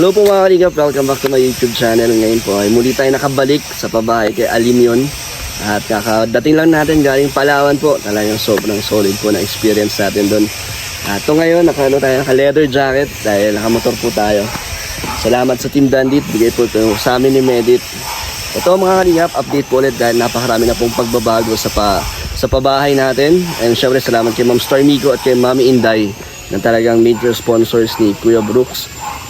Hello po mga kalingap, welcome back to my YouTube channel. Ngayon po ay muli tayo nakabalik sa pabahay kay Alimyon. At kakadating lang natin galing Palawan po. Talagang sobrang solid po na experience natin doon. At ito ngayon, naka leather jacket dahil nakamotor po tayo. Salamat sa Team Dandit, bigay po ito sa amin ni Medit. Ito mga kalingap, update po ulit dahil napakarami na pong pagbabago sa pabahay natin. And syempre salamat kay Ma'am Star Migo at kay Mami Inday na talagang major sponsors ni Kuya Brooks.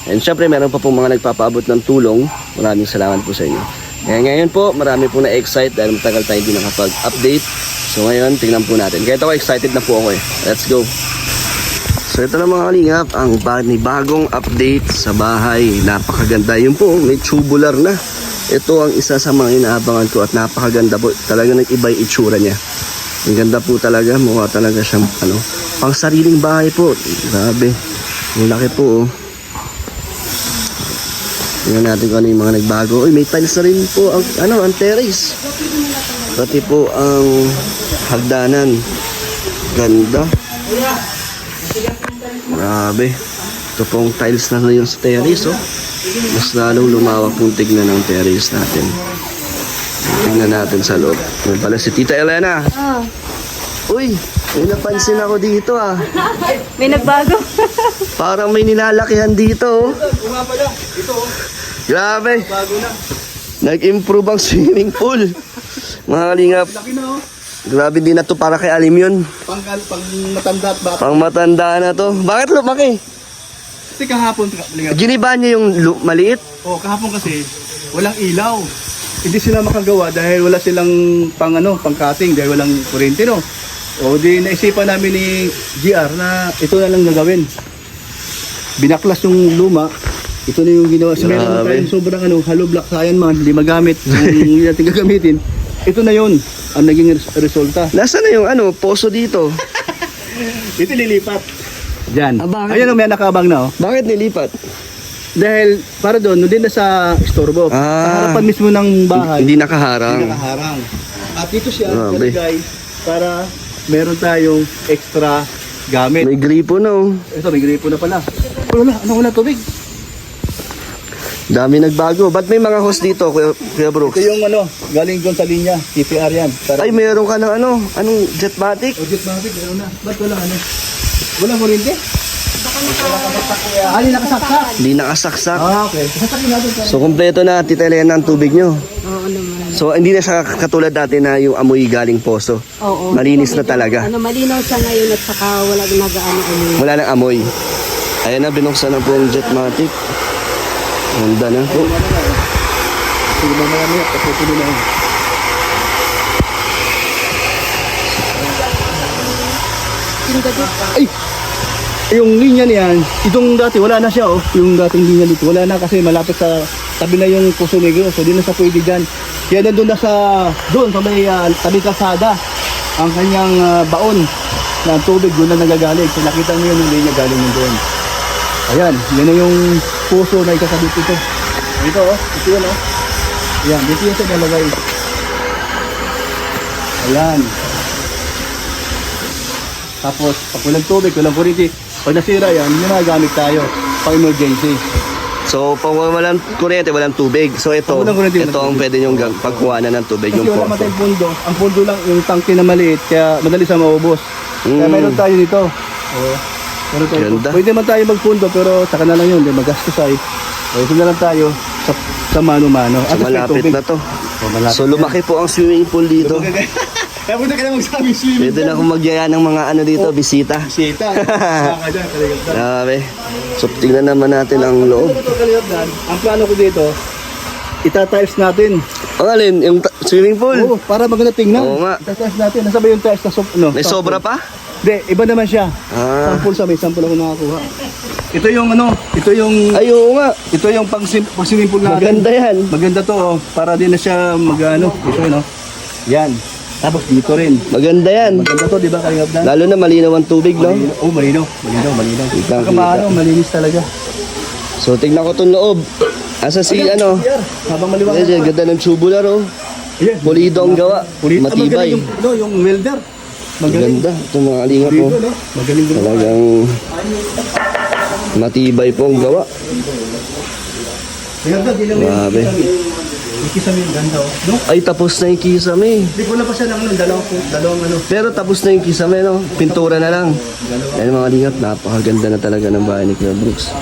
And syempre meron pa pong mga nagpapaabot ng tulong. Maraming salamat po sa inyo. Kaya ngayon po marami po na-excite dahil matagal tayo hindi nakapag-update. So ngayon tingnan po natin. Kaya ako excited na po ako eh. Let's go. So ito na mga kalingap, ang bagong update sa bahay. Napakaganda. Yun po, may tubular na. Ito ang isa sa mga inaabangan ko at napakaganda po. Talaga nag-iba yung itsura niya. Ang ganda po talaga. Mukha talaga siyang pang sariling bahay po. Grabe. Ang laki po oh. Tingnan natin kung ano yung mga nagbago. Uy, may tiles na rin po ang, ang terrace. Pati po ang hagdanan. Ganda. Grabe. Ito pong tiles na rin sa terrace. Oh. Mas lalong lumawak pong tignan ng terrace natin. Tingnan natin sa loob. May pala si Tita Elena. Oh. Uy, may napansin ako dito ah. May nagbago. Parang may nilalakihan dito. Ito, Grabe. bago na. Nag-improve ang swimming pool. Mga kalingap. Laki na oh. Grabe din na to para kay Alimyon. Pang matanda at bata. Pang matanda na to. Bakit lumaki? Kasi kahapon, Giniba niya yung maliit? kahapon kasi walang ilaw. Hindi sila makagawa dahil wala silang pang cutting dahil walang kuryente no. O di naisipan namin ni GR na ito na lang gagawin. Binaklas yung luma. Ito na yung ginawa. So, meron na tayong sobrang hollow block sayang man, hindi magamit. Yung hindi natin gagamitin. Ito na yun ang naging resulta. Nasaan na yung poso dito? Ito lilipat. Diyan. Bakit? Ayan o, may nakabang na oh. Bakit nilipat? Dahil para doon, hindi na sa istorbo. Sa harapan mismo ng bahay. Hindi nakaharang. Hindi nakaharang. At dito siya Grabe. nalagay para meron tayong extra gamit. May gripo na oh. Ito, may gripo na pala. Wala tubig. Dami nagbago. Ba't may mga host dito, Kuya Brooks? Ito yung galing doon sa linya. TPR yan. Para Ay, mayroon ka ng anong Jetmatic? Jet matic, meron na. Ba't wala Wala mo rin Hindi nakasaksak. Hindi nakasaksak. Okay. Sasakin natin. So, kompleto na, Tita Elena, ang tubig nyo. Oo naman. So, hindi na siya katulad dati na yung amoy galing poso. Oo. Malinis na talaga. Malinaw siya ngayon at saka wala nagaano Wala nang amoy. Ayan na, binuksan na po ang Jetmatic. Ganda na po. Sige ba mamaya? Kaputuloy na yun. Ay! Yung linya niyan, itong dati wala na siya oh. Yung dating linya dito wala na kasi malapit sa tabi na yung Puso Negro. So di na sa pwede dyan. Kaya nandun na doon sa may tabi kalsada ang kanyang baon na tubig doon na nagagaling. So nakita niyo yung linya galing doon. Ayan, yan na yung puso na ikasabit ito. Ito oh, ito yun oh. Ayan, dito yung sa nalagay. Ayan. Tapos, pag walang tubig, walang kuryente, pag nasira yan, yung nagagamit tayo pang emergency. So, pag walang kuryente, walang tubig. So, ito Pag walang kuryente, ito ang pwede nyong pagkuhanan ng tubig, Kasi yung wala poso. matayong pondo. Ang pondo lang, yung tangke na maliit, kaya madali sa maubos. Kaya mayroon tayo dito. Oo. Meron tayo. Ganda. Pwede man tayo magpundo, pero saka na lang yun, di magastos ay. Ito na lang tayo sa mano-mano. So, At malapit na to. Malapit So, lumaki po ang swimming pool dito. Kaya punta ka na magsabi swimming. Pwede na akong magyaya ng mga dito, bisita. Sita. Saka dyan, kalagatan. Grabe. So, tingnan naman natin ang loob. Ang plano ko dito, itatiles natin. Ang alin, yung swimming pool? Oo, para maganda tingnan. Oo nga. Itatiles natin. Nasa ba yung tiles na May sobra pa? Hindi, iba naman siya. Sample may sample ako nakakuha. Ito yung Ay, oo nga. ito yung pang-swimming pool natin. Maganda yan. Maganda to, oh, para din na siya ito no. Yan. Tapos dito rin. Maganda yan. Maganda to, di ba, Kalingap Dan? Lalo na malinaw ang tubig, no? Malinaw. Kita. Malinis talaga. So, tignan ko itong loob. Asa si Habang maliwanag. Ayan, ganda ng tubular, oh. Ayan. Pulido ang gawa. Matibay. Yung welder. Magaling. Maganda. Itong mga kalingap, Dito, oh. no? Magaling din. Talagang matibay po ang gawa. Ganda, di lang Grabe. yung kisame yung ganda, oh. No? Ay, tapos na yung kisame. Hindi ko na pa siya ng ano, dalawang ano. Pero tapos na yung kisame, no? Pintura na lang. Ayan mga kalingap, napakaganda na talaga ng bahay ni Kuya Brooks.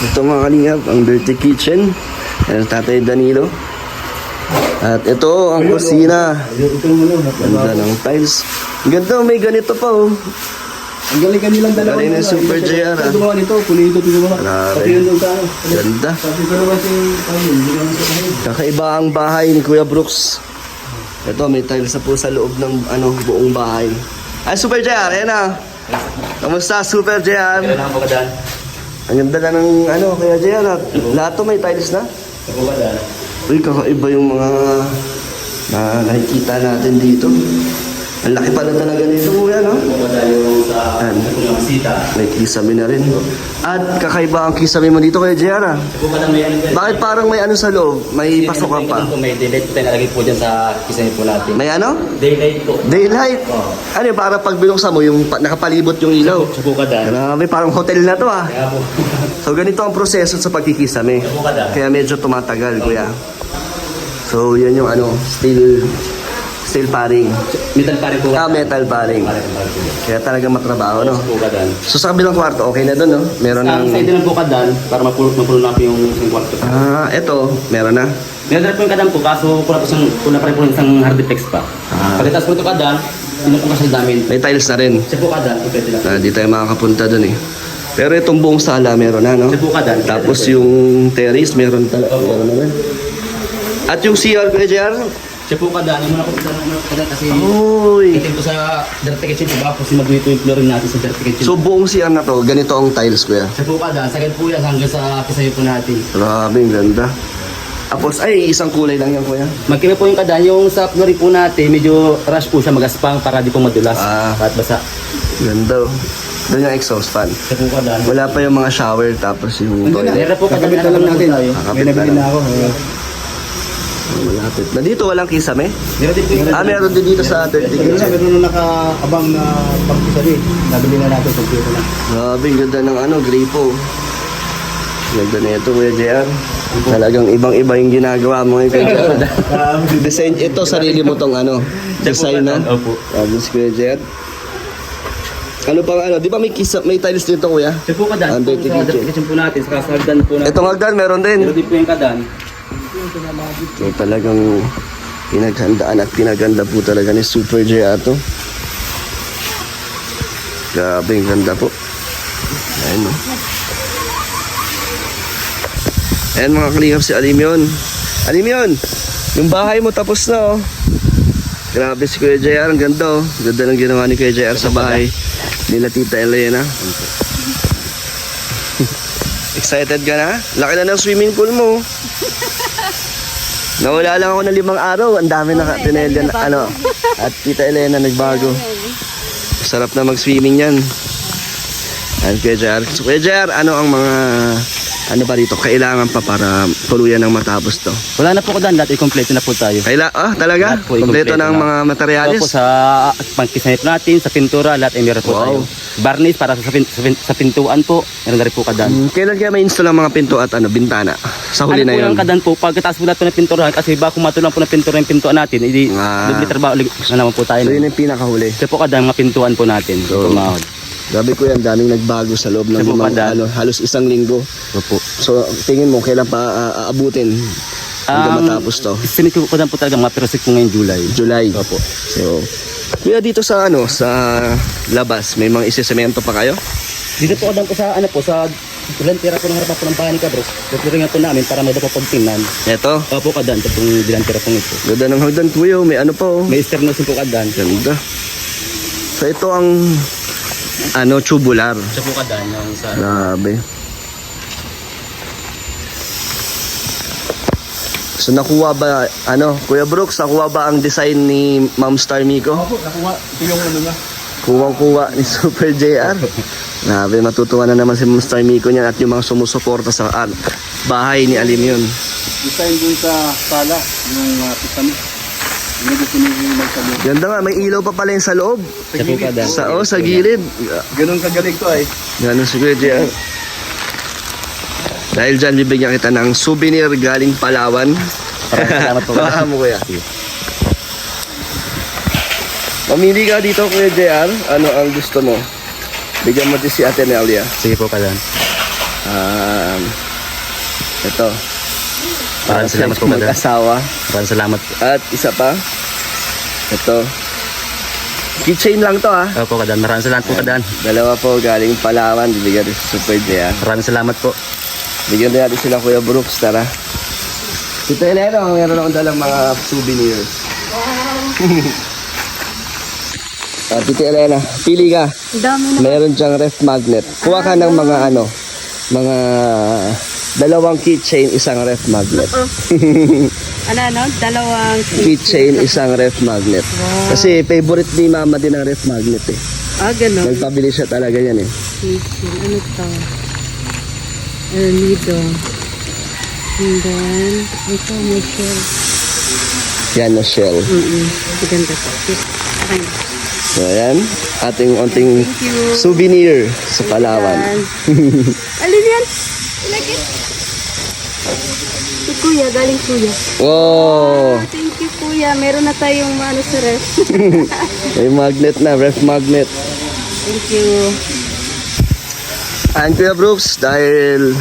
Ito mga kalingap, ang dirty kitchen. Ayan, Tatay Danilo. At ito, ang kusina. Ito yung ano, Ganda ng tiles. Ganda, may ganito pa, oh. ang galing nilang dalawa. Galing ng Super JR, ah. Ito gumawa nito, pulido ito gumawa. Grabe. Pati yun doon sa ano. Ganda. Sabi ko naman si Pangin, hindi naman sa kahit. Kakaiba ang bahay ni Kuya Brooks. Ito, may tiles na po sa loob ng buong bahay. Ay, Super JR, ayan na. Kamusta, Super JR? Kailangan po ka dyan. Ang ganda na ng Kuya JR. Lahat to may tiles na. Ito po ka dyan. Uy, kakaiba yung mga nakikita natin dito. Ang laki pala talaga nito, kuya, no? Ito po ka dyan yung sa Ayan. mga masita. May kisame na rin. At kakaiba ang kisame mo dito, Kuya JR, ah. Ito po ka dyan may ano dyan. Bakit parang may ano sa loob? May pasukan pa. May daylight po tayo nalagay po dyan sa kisame po natin. May ano? Daylight po. Daylight. Ano yun, parang pag binuksan mo, yung nakapalibot yung ilaw. Ito po ka dyan. Grabe, parang hotel na to, ah. Kaya po. So, ganito ang proseso sa pagkikisame. Ito po ka dyan. Kaya medyo tumatagal, kuya. So, yan yung steel paring. Metal pa rin po. Metal paring. Kaya talaga matrabaho, no? Ito po ka dyan. So, sa kabilang kwarto, okay na doon, no? Meron Sa ng... side ng bukadan, para mapulo na po yung kwarto. Eto, meron na. Meron na po yung kadan po, kaso kuna pa rin po isang hard defects pa. Pagkatapos po ito kadan, pinupukas sa namin. May tiles na rin. Sa po kadan, pwede lang. Di tayo makakapunta doon, eh. Pero itong buong sala, meron na, no? Sa po kadan. Tapos yung terrace, meron na rin. At yung CR, Kuya JR? Sa po kadan, yung muna ko kadan kasi Uy! itin po sa dirty kitchen po ba, kasi magluto yung flooring natin sa dirty kitchen. So, buong CR na to, ganito ang tiles, Kuya. sa po kadan, sagad po yan hanggang sa kisayo po natin. Grabe, ang ganda. Tapos, ay, isang kulay lang yan, Kuya. Magkaiba po yung kadan, yung sa flooring po natin, medyo rush po siya, magaspang para di po madulas. At basa. Ganda, oh. Doon yung exhaust fan. Sa po kadan. Wala pa yung mga shower, tapos yung toilet. Meron po kadan na lang natin. May nabili na ako. Malapit. Na dito, walang kisame? Meron din po yung Meron din dito sa 30 kitchen. Meron na nakaabang na pagkisabi. Nabili na natin sa dito na. Grabe, ang ganda ng gripo. Ganda na ito, Kuya JR. Talagang ibang-iba yung ginagawa mo ngayon, Kuya JR. Design, ito, sarili mo tong design, no? Opo. Grabe si Kuya JR. Ano pang di ba may tiles dito, Kuya? Sa po kadan, Ang dirty sa kitchen. kitchen po natin, sa kasagdan po natin. Itong hagdan, meron din. Meron din po yung kadan. So, talagang pinaghandaan at pinaganda po talaga ni Super JR to. Grabe, ang ganda po. Ayan, no? Ayan mga kalingap, si Alimyon. Alimyon, yung bahay mo tapos na, oh. Grabe si Kuya JR, ang ganda, oh. Ganda ng ginawa ni Kuya JR sa bahay nila Tita Elena. Excited ka na? Laki na ng swimming pool mo. Nawala lang ako ng 5 araw. Ang dami na tinelya na At Tita Elena nagbago. Sarap na mag-swimming yan. Ayan, Kuya JR. So, Kuya JR, ano ang mga ba rito? Kailangan pa para tuluyan ng matapos to? Wala na po kadan, lahat i-complete na po tayo. Talaga? Lahat po, Kompleto i-kompleto ng na. mga materialis? Opo, sa pangkisnip natin, sa pintura, lahat ay meron po Wow. tayo. Varnish para sa pintuan po, meron na rin po kadan. Kailan kaya may install ang mga pinto at bintana? Sa huli na po yun? yung kadan po, pagkatapos po natin ng pintura, kasi baka kumatulang po ng pintura yung pintuan natin, hindi dubli trabaho ulit na naman po tayo. So yun yung pinakahuli. Kasi po kadan, mga pintuan po natin. So, Tumahod. Grabe ko yan, daming nagbago sa loob ng Sa Bukadan. halos 1 linggo. Opo. So, tingin mo, kailan pa aabutin hanggang matapos to? Finish ko kadan po talaga, mga perosik po ngayong July. July. Opo. So, kuya dito sa sa labas, may mga isisemento pa kayo? Dito po kadan po sa dilantira po ng harapan po ng bahay ni Cabros. Tuturingan po namin para may dapat pagtingnan. Eto, Opo kadan, ito pong dilantira po ito. ganda ng hagdan kuya, may pa oh. May sternosin po kadan. Ganda. So, ito ang tubular. Siya po kadan yung sa... Grabe. So nakuha ba, Kuya Brooks, nakuha ba ang design ni Ma'am Star Miko? Opo, nakuha. Ito yung niya. Kuwang-kuwa ni Super JR. Grabe, matutuwa na naman si Ma'am Star Miko niyan at yung mga sumusuporta sa bahay ni Alimyon. Design dun sa sala, yung pisami. Yung gusto niyo magsabi. Ganda nga, may ilaw pa pala yun sa loob. Siya po kadan. Sa gilid. Ganun kagaling to ay. Ganun si Kuya JR. Dahil dyan, bibigyan kita ng souvenir galing Palawan. Salamat po. Baka mo kuya. Mamili ka dito Kuya JR. Ano ang gusto mo? Bigyan mo din si Ate Nelia. Sige po pala. Ito. Maraming salamat po, Madam. Mag-asawa. Maraming salamat po. At isa pa. Ito. Keychain lang to ha. Opo, Kadan. Maraming salamat po, Kadan. Dalawa po galing Palawan. Bibigyan din si Super JR. Maraming salamat po. Bigyan din natin sila Kuya Brooks. Tara. Tito Elena, meron akong dalang mga souvenirs. Tito Elena, pili ka. Ang dami na. Meron diyang ref magnet. Kuha ka ng mga mga dalawang keychain, isang ref magnet. Ano? Dalawang Keychain, isang ref magnet. Kasi favorite ni Mama din ang ref magnet eh. Ganon. Nagpabili siya talaga yan eh. Kitchen. Ano to? El Nido. And then, ito, may shell. Yan na shell. Maganda to. Okay. So yan, ating onting Thank you. souvenir sa Palawan. Alin yan? Ilagay. Si Kuya, galing Kuya. Wow! Thank you, Kuya. Meron na tayong ano sa ref. May magnet na, ref magnet. Thank you. And Kuya Brooks, dahil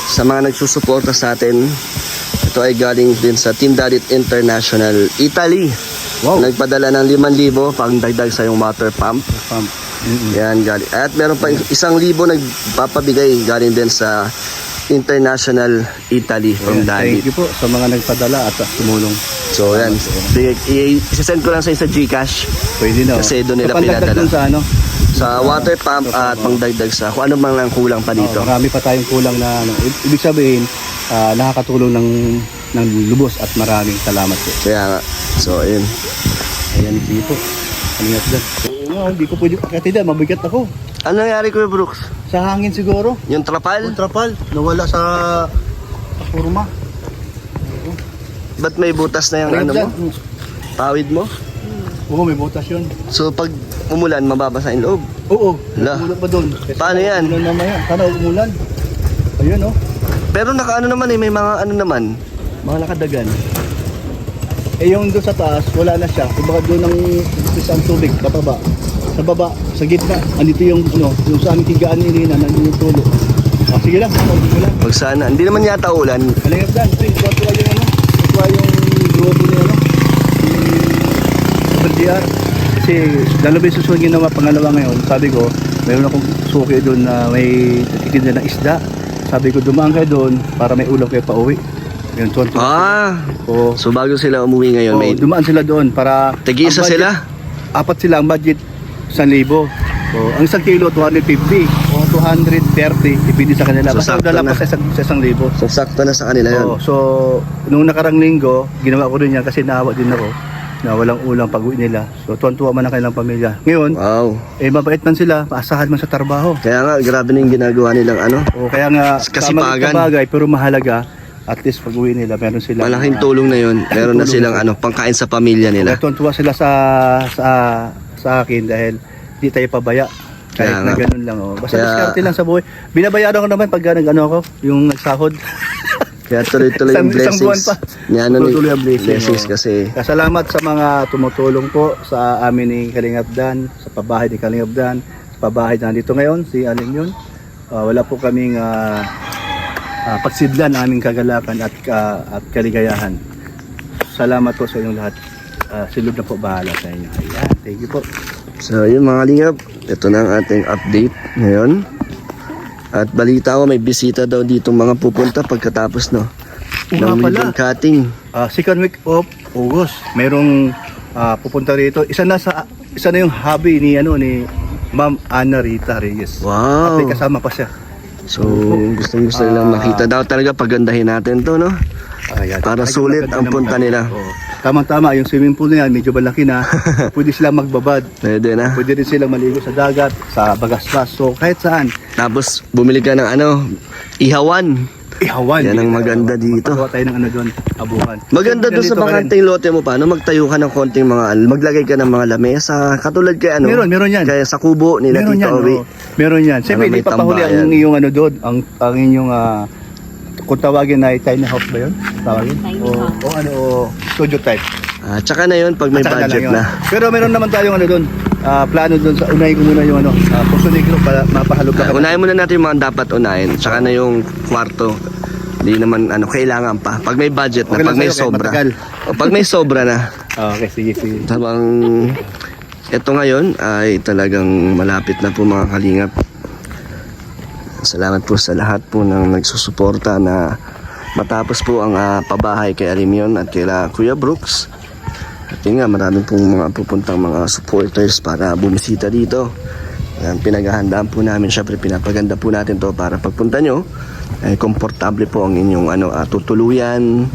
sa mga nagsusuporta sa atin, ito ay galing din sa Team Dalit International, Italy. Wow. Nagpadala ng 5,000 pang dagdag sa yung water pump. Yan, galing. At meron pa 1,000 nagpapabigay galing din sa International Italy from Dalit. Thank you po sa mga nagpadala at tumulong. So yan, i-send ko lang sa Gcash. Pwede na. Kasi doon nila Sa pandagdag pinadala. dun sa ano? Sa water pump at pangdagdag sa kung ano man lang kulang pa dito. Marami pa tayong kulang na ano. Ibig sabihin, nakakatulong ng lubos at maraming salamat po. Kaya nga. So, ayun. Ayan, sige po. Ingat dyan. Hindi ko pwede pakatid dyan. Mabigat ako. Ano nangyari Kuya Brooks? Sa hangin siguro. Yung trapal? Yung trapal. Nawala sa kurma. Ba't may butas na yung ano mo? Pawid mo? Oo, may butas yun. So, pag umulan, mababasa yung loob. Oo. Hala. Umulan pa doon. Paano yan? Umulan mamaya. Sana umulan. Ayun, oh. Pero nakaano naman eh, may mga ano naman. Mga nakadagan. Eh yung doon sa taas, wala na siya. Kumbaga doon ang isang tubig, bababa. Sa baba, sa gitna, andito yung yung sa aming tigaan ni Irina, nandun yung tulo. Sige lang, wala. Pag sana. Hindi naman yata ulan. Alingap dan, tuwa yung tuwa yung grupo ni BDR. Kasi lalo ba yung susunod ginawa pangalawa ngayon, sabi ko, mayroon akong suki doon na may natitinda ng isda. Sabi ko, dumaan kayo doon para may ulam kayo pa uwi. Yun, tuwan-tuwa. Oo. So, bago sila umuwi ngayon, may Dumaan sila doon para... tig-isa ang budget- sila? Apat sila, ang budget 1,000. So, ang isang kilo, 250 o 230, ipindi sa kanila. So, Basta sakto dala na. pa sa 1,000. So, sakto na sa kanila yun. So, nung nakarang linggo, ginawa ko rin yan kasi naawa din ako na walang ulang pag-uwi nila. So, tuwan-tuwa man ang kanilang pamilya. Ngayon, Wow. mabait man sila, maasahan man sa trabaho. Kaya nga, grabe na yung ginagawa nilang ano. O, kaya nga, Kasipagan. sa bagay, pero mahalaga, at least pag-uwi nila, meron sila. Malaking tulong na yun. Meron na silang ano, pangkain sa pamilya nila. Tuwan-tuwa sila sa akin dahil di tayo pabaya. Kahit Kaya na nga. ganun lang. Oh. Basta Kaya- diskarte lang sa buhay. Binabayaran ko naman pag nag-ano ako, yung nagsahod. Kaya tuloy-tuloy yung Isang buwan blessings. pa. Ni ano ni Tuloy-tuloy ang blessings oh. kasi Kaya salamat sa mga tumutulong po sa amin ni Kalingap Dan, sa pabahay ni Kalingap Dan, sa pabahay na dito ngayon, si Aling yun. Wala po kaming pagsidlan ng aming kagalakan at kaligayahan. Salamat po sa inyong lahat. Si Lord na po bahala sa inyo. Ayan, thank you po. so yun mga lingap, ito na ang ating update ngayon. At balita ko may bisita daw dito mga pupunta pagkatapos no Oo ng nga pala. ribbon cutting. Second week of August, merong pupunta rito. Isa na yung hobby ni Ma'am Ana Rita Reyes. At Wow. may kasama pa siya. So gusto nilang makita daw talaga pagandahin natin to no. Ayan. Para Ay, sulit maganda ang naman. punta nila. Oo. Tama-tama, yung swimming pool na yan, medyo malaki na. Pwede silang magbabad. Pwede na. Pwede rin silang maligo sa dagat, sa bagaspas. So kahit saan, Tapos bumili ka ng ano, ihawan. ihawan. Yan ang maganda dito. Pagawa tayo ng ano doon, abuhan. Maganda doon sa Ganito ka rin. bakanting lote mo paano magtayo ka ng konting mga maglagay ka ng mga lamesa katulad kay ano. Meron yan. Kaya sa kubo nila Meron Tito yan, Owi. oo. Meron yan. Siyempre, Para may hindi papahuli tambayan. ang inyong ano doon, ang inyong kung tawagin ay tiny house ba yun? Tawagin? Tiny o, house. o ano, o studio type. Tsaka na yun pag may At saka budget lang yun. na. Pero meron naman tayong ano doon, plano doon sa unahin ko muna yung ano, Puso Negro para mapahalog ka. Unahin muna natin yung mga dapat unahin. Tsaka na yung kwarto. Hindi naman kailangan pa. Pag may budget na, Okay lang pag may sa'yo, kahit sobra. matagal. O pag may sobra na. Okay, sige. Sabang ito ngayon ay talagang malapit na po mga kalingap. Salamat po sa lahat po ng nagsusuporta na matapos po ang pabahay kay Alimion at kay Kuya Brooks. At yun nga, maraming pong mga pupuntang mga supporters para bumisita dito. Yan, pinaghahandaan po namin, syempre pinapaganda po natin to para pagpunta nyo ay komportable po ang inyong tutuluyan.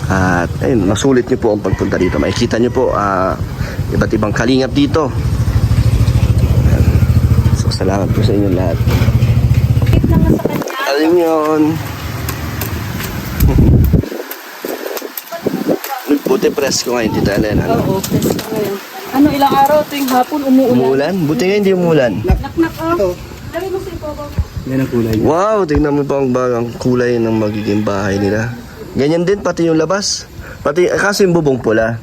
At ayun, masulit nyo po ang pagpunta dito. Makikita nyo po iba't ibang kalingap dito. Yan. So salamat po sa inyo lahat. Bakit naman sa kanya? Alimion. Buti presko ngayon, Tita Ellen. Oo, pwede ka ngayon. Ano, ilang araw tuwing hapon umuulan? Umuulan? Buti ngayon hindi umulan. Naknak oh. Lagay mo sa ibabaw. Yan ang kulay niya. Wow, tingnan mo pa ang bagang kulay ng magiging bahay nila. Ganyan din pati yung labas. Pati kaso yung bubong pula.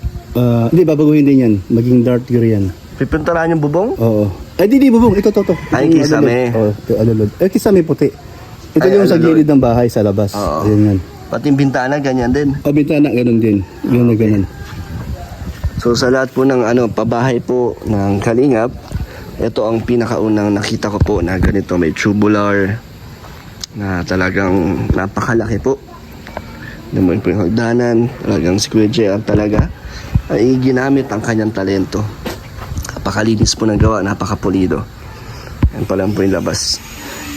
Hindi, babaguhin din yan. Maging dark green yan. Pipintaran yung bubong? Oo. Ay, di bubong. Ito. Ay, Yung kisame. alulod. Oo, ito alulod. Kisame puti. Ito Ay, yung sa alulod. gilid ng bahay sa labas. Oo. Ayan yan. Pati yung bintana, ganyan din. Bintana, ganun din. Yun na ganun. So sa lahat po ng pabahay po ng Kalingap, ito ang pinakaunang nakita ko po na ganito, may tubular na talagang napakalaki po. Naman po yung hagdanan, talagang si Kuya JR talaga ay ginamit ang kanyang talento. Napakalinis po ng gawa, napakapulido. Yan pa lang po yung labas.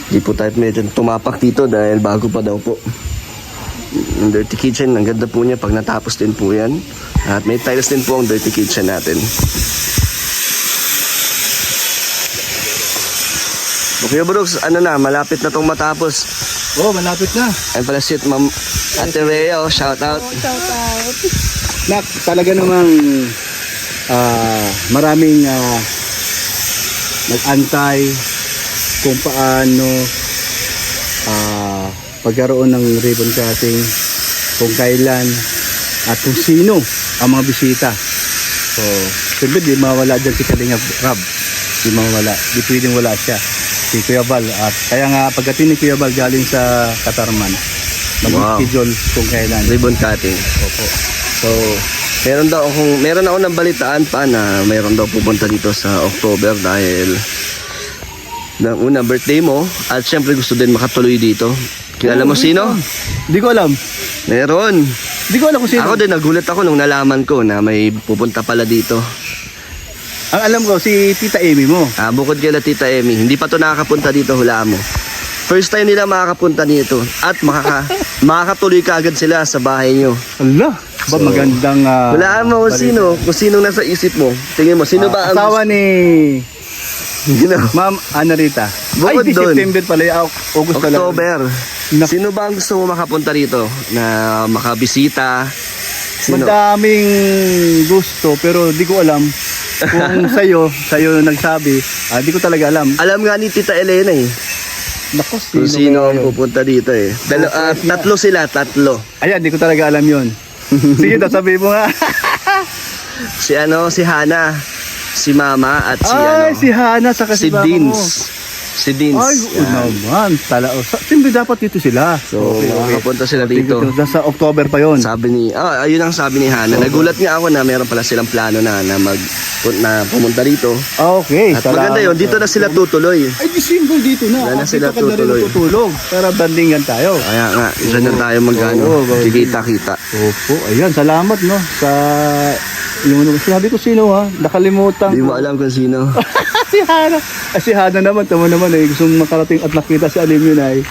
Hindi po tayo medyo tumapak dito dahil bago pa daw po. Yung dirty kitchen, ang ganda po niya pag natapos din po yan. At may tiles din po ang dirty kitchen natin. Okay, Brooks, malapit na tong matapos. Oo, malapit na. Ay pala si Ma'am Ate Rhea, shout out. Shout out. Nak, talaga namang maraming nag-antay kung paano pagkaroon ng ribbon cutting, kung kailan at kung sino ang mga bisita. So, siyempre di mawala dyan si Kalingap Rab. Di mawala. Di pwedeng wala siya. Si Kuya Val. At kaya nga pagdating ni Kuya Val galing sa Katarman, Wow. mag-schedule kung kailan. Ribbon cutting. Opo. So, meron ako ng balitaan pa na meron daw pupunta dito sa October dahil ng una birthday mo at syempre gusto din makatuloy dito. Kilala mo sino? Di ko alam. Meron. Di ko alam kung sino. Ako din nagulat ako nung nalaman ko na may pupunta pala dito. Ang alam ko, si Tita Amy mo. Bukod kay Tita Emmy, hindi pa to nakakapunta dito, hulaan mo. First time nila makakapunta dito at makakatuloy ka agad sila sa bahay nyo. Allah, ba So, magandang... Hulaan mo kung sino nasa isip mo. Tingin mo, sino ba ang asawa ni Ma'am Anarita. Bukod Ay, di doon. September pala, August pala. October. Nak- Sino ba ang gusto mo makapunta rito na makabisita? Sino? Madaming gusto, pero di ko alam kung sa'yo nagsabi. Di ko talaga alam. Alam nga ni Tita Elena eh. Naku, Kung sino ang yun? pupunta dito eh. Tatlo sila. Ayan, di ko talaga alam yun. Sige, sabi mo nga. Si Hana, si Mama at Si Hana, saka si si Mama Dins. mo. Si Dins. Ay, Yan. naman. Siyempre dapat dito sila. So, makakapunta sila dito. Nasa October pa yon. Sabi ni, ayun ang sabi ni Hana. Nagulat nga ako na meron pala silang plano na pumunta dito. Okay. At maganda yun, dito na sila tutuloy. Ay, December dito na. Wala na sila Dito ka na rin tutuloy. tutulog. Para bandingan tayo. Kaya nga, dyan na tayo Oo, kikita-kita. Opo, ayan, salamat no sa yung sinabi ko sino ha, nakalimutan Hindi ko. mo alam kung sino. Si Hana. Si Hana naman, tama naman eh, gustong makarating at nakita si Alim yun ay.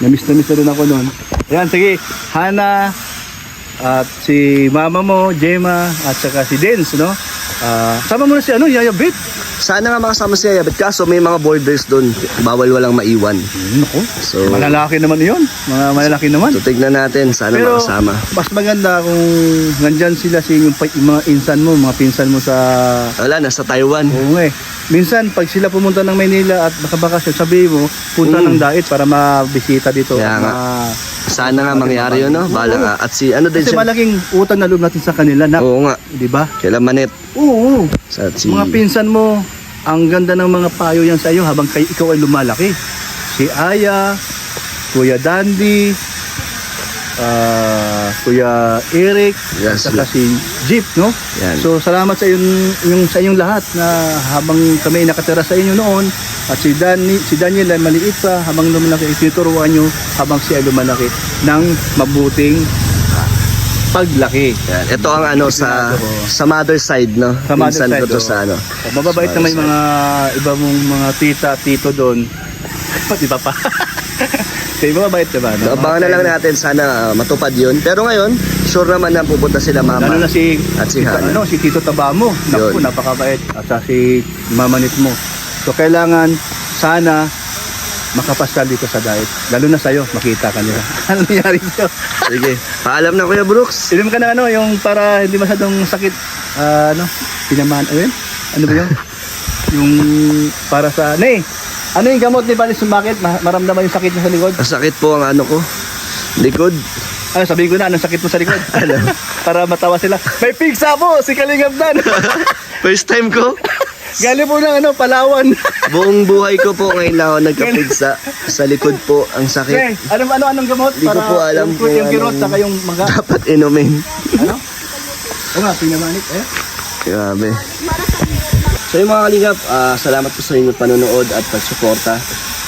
Na-miss na rin ako noon. Ayan, sige, Hana at si mama mo, Gemma, at saka si Dens, no? Sama mo na si Yaya Bit. Sana nga makasama si Yaya, but kaso may mga borders doon. Bawal walang maiwan. Naku, So, malalaki naman yun. Mga malalaki naman. so tignan natin. Sana Pero makasama. mas maganda kung nandyan sila yung mga insan mo, mga pinsan mo sa... Wala, nasa Taiwan. Oo nga eh. Minsan, pag sila pumunta ng Maynila at nakabakasyon, sabi mo, punta ng Dait para mabisita dito. Kaya nga. Sana nga mangyari yun, no? Bahala nga. At si, ano din Kasi siya? malaking utang na loob natin sa kanila, nak. Oo nga. Di ba? Kailan Manet. Oo. Sa si... Mga pinsan mo, ang ganda ng mga payo yan sa iyo habang ikaw ay lumalaki. Si Aya, Kuya Dandy, Kuya Eric, Yes, saka si Jeep, no? Yan. So salamat sa sa inyong lahat na habang kami ay nakatira sa inyo noon at si Daniel ay maliit pa habang lumalaki, tinuturuan nyo habang siya ay lumalaki ng mabuting paglaki. Yan. Ito ang ano sa mother side, no? Sa mother Pinsan ko side, to oh. sa ano. Mababait Sa na may mother mga iba mong mga tita, tito doon. Pati pa pa. Kaya mababait diba? So, abangan na lang natin sana matupad yun. Pero ngayon, sure naman na pupunta sila mama. Lalo na si At si Hana. si Tito Tabamo. Naku, Yun. napakabait. At sa si Mama Nit mo. So kailangan sana makapasal dito sa Dait. Lalo na sa'yo, makita ka nila. Ano nangyari sa'yo? Sige. Paalam na Kuya Brooks. Inom ka na yung para hindi masyadong sakit. Pinamaan. Ano ba yun? Yung para sa... Ano yung gamot ni Panis sumakit? Maramdaman yung sakit niya sa likod? Masakit po ang ano ko. Likod. Ano, sabihin ko na, anong sakit mo sa likod? Ano? Para matawa sila. May pigsa po! Si Kalingap Dan! First time ko. Galing po ng Palawan. Buong buhay ko po ngayon lang ako nagkapigsa. Sa likod po ang sakit. Anong gamot? Di ko po alam kung yung kirot, anong- saka yung maga. Dapat inumin. Ano? O nga, pinamanit Grabe. So yung mga kalingap, salamat po sa inyong panonood at pagsuporta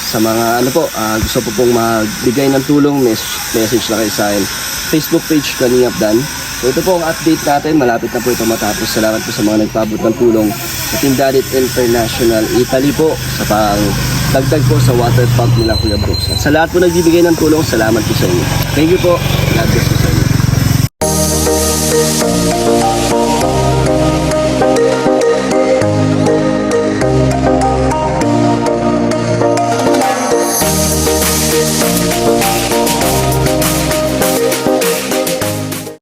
sa mga ano po, gusto po pong magbigay ng tulong, message na kayo sa akin. Facebook page Kalingap Dan. So ito po ang update natin, malapit na po ito matapos. Salamat po sa mga nagpabot ng tulong sa Team Dalit International Italy po sa dagdag po sa water pump nila Kuya Brooks. At sa lahat po nagbibigay ng tulong, salamat po sa inyo. Thank you po. God bless you.